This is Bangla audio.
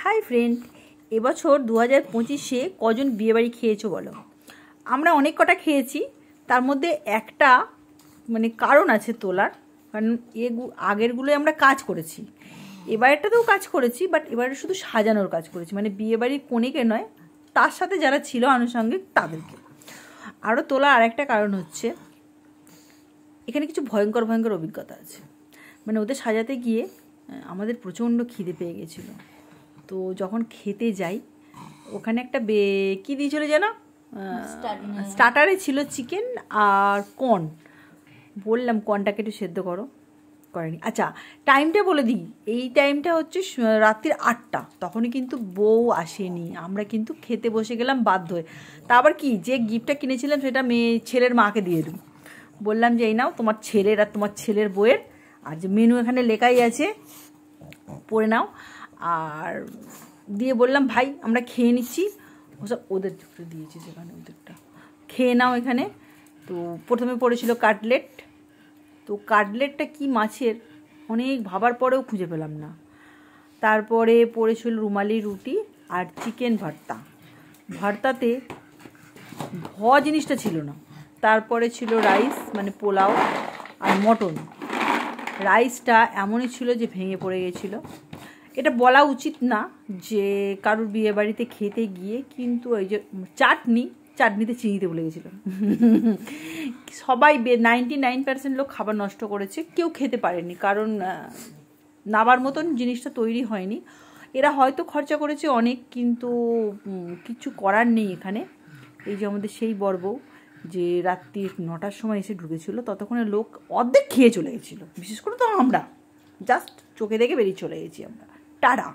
হাই ফ্রেন্ড, এবছর 2025-এ কজন বিয়েবাড়ি খেয়েছো বলো? আমরা অনেক কটা খেয়েছি, তার মধ্যে একটা কারণ আছে তোলার। কারণ আগেরগুলোই আমরা কাজ করেছি, এবারেরটাতেও কাজ করেছি, বাট এবারে শুধু সাজানোর কাজ করেছি, বিয়েবাড়ির কনেকে নয়, তার সাথে যারা ছিল আনুষঙ্গিক তাদেরকে। আরও তোলা আর একটা কারণ হচ্ছে, এখানে কিছু ভয়ঙ্কর ভয়ঙ্কর অভিজ্ঞতা আছে। ওদের সাজাতে গিয়ে আমাদের প্রচণ্ড খিদে পেয়ে গেছিলো। তো যখন খেতে যাই, ওখানে একটা কী দিয়েছিল যেন, স্টার্টারে ছিল চিকেন আর কর্ন। বললাম কর্নটাকে একটু সেদ্ধ করো, করেনি। আচ্ছা, টাইমটা বলে দিই, এই টাইমটা হচ্ছে রাত্রির 8টা। তখনই কিন্তু বউ আসেনি, আমরা কিন্তু খেতে বসে গেলাম বাধ্য হয়ে। তা আবার কি, যে গিফটটা কিনেছিলাম সেটা ছেলের মাকে দিয়ে দিই। বললাম যে এই নাও তোমার ছেলের আর তোমার ছেলের বউয়ের, আর যে মেনু এখানে লেখাই আছে, পড়ে নাও। আর দিয়ে বললাম ভাই আমরা খেয়ে নিচ্ছি, ওসব ওদের দিয়েছি, সেখানে ওদেরটা খেয়ে নাও এখানে। তো প্রথমে পড়েছিল কাটলেট। তো কাটলেটটা কি মাছের, অনেক ভাবার পরেও খুঁজে পেলাম না। তারপরে পড়েছিল রুমালি রুটি আর চিকেন ভর্তা। ভর্তাতে জিনিসটা ছিল না। তারপরে ছিল রাইস, পোলাও আর মটন। রাইসটা এমনই ছিল যে ভেঙে পড়ে গেছিলো। এটা বলা উচিত না যে কারুর বিয়ে বাড়িতে খেতে গিয়ে, কিন্তু ওই যে চাটনিতে চিনিতে ভুলে গেছিলো। সবাই 99% লোক খাবার নষ্ট করেছে, কেউ খেতে পারেনি, কারণ নাবার মতন জিনিসটা তৈরি হয়নি। এরা হয়তো খরচা করেছে অনেক, কিন্তু কিছু করার নেই এখানে। এই যে আমাদের সেই বর্বউ, যে রাত্রি 9টার সময় এসে ঢুকেছিল, ততক্ষণে লোক অর্ধেক খেয়ে চলে গেছিলো। বিশেষ করে তো আমরা জাস্ট চোখে দেখে বেরিয়ে চলে গেছি আমরা। টাটা।